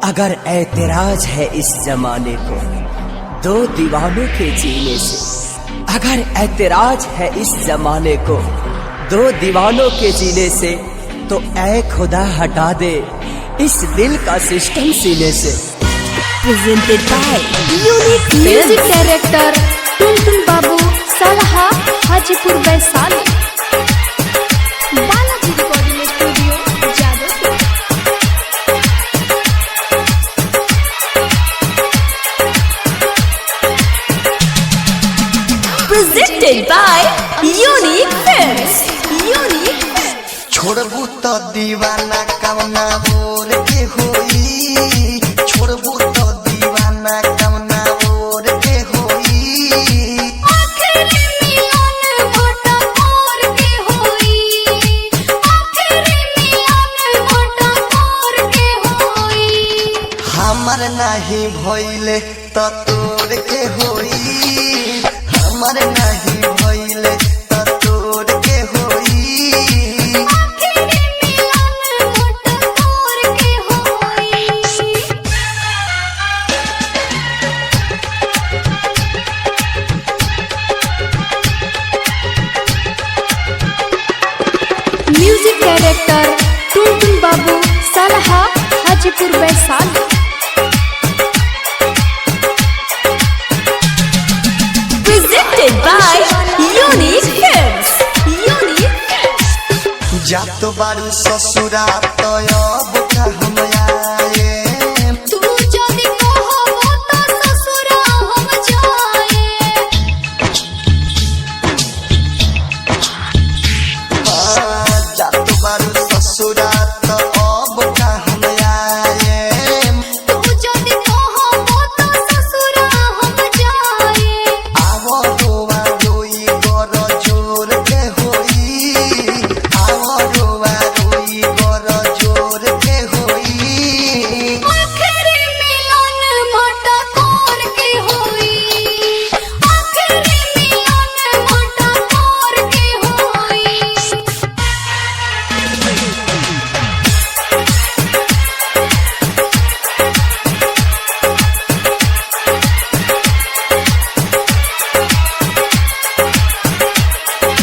अगर ऐतराज है इस जमाने को दो दीवानों के जीने से, अगर ऐतराज है इस जमाने को दो दीवानों के जीने से, तो ऐ खुदा हटा दे इस दिल का सिस्टम सीने से। Presented by Unique Music Director टुनटुन बाबू सलहा Hajipur Vaishali. Balaji recording studio Jadavpur. Presented by Unique Films। Unique Films। छोड़बू तो दीवाना कवना बोल के होई, छोड़बू तो दीवाना कवना बोल के होई। आखिरी मिलन मोटा मोर के होई, आखिरी मिलन मोटा मोर के होई। हमर नहीं भइले तो तोर के होई, हमर नहीं भइले तो तोर के होई। आखिरी मिलन मोटा मोर के होई। म्यूजिक डायरेक्टर टुनटुन बाबू सलहा Hajipur Vaishali. Presented by Unique Films। Unique Films। जात बारू ससुरा तो अब का हम आए। तू जदि कहबो त ससुरा हम जाए। जात बारू ससुरा तो अब का हम आए। तू जदि कहबो त ससुरा हम जाए। आवो रोवा रोई गर जोर के होई, आवो रोवा रोई गर जोर के होई। आखिरी मिलन मोटा मोर के होई, आखिरी मिलन मोटा मोर के होई।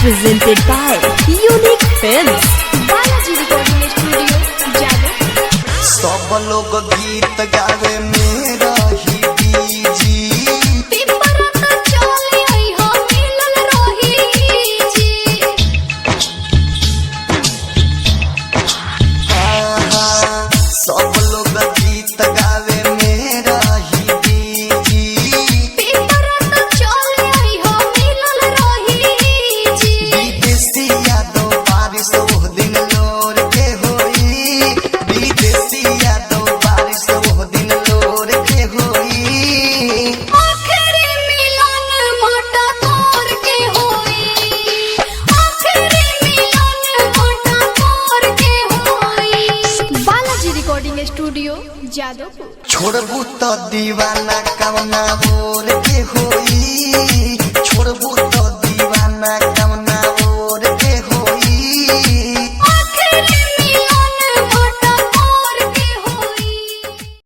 Presented by Unique Films। Balaji recording studio Jadavpur. सब लोग गीत गावे मेरा ही बीजी। पेपर त चले आई हो मिलल रही जी। सब लोग गीत गावे मेरा ही बीजी। पेपर त चले आई हो मिलल रही जी। विदेशी यादव बारिश वो दिन लोर के होई, विदेशी यादव बारिश वो दिन लोर के होई। आखिरी मिलन मोटा मोर के होई, आखिरी मिलन मोटा मोर के होई। Balaji recording studio Jadavpur. छोड़बू तो दीवाना कवना बोल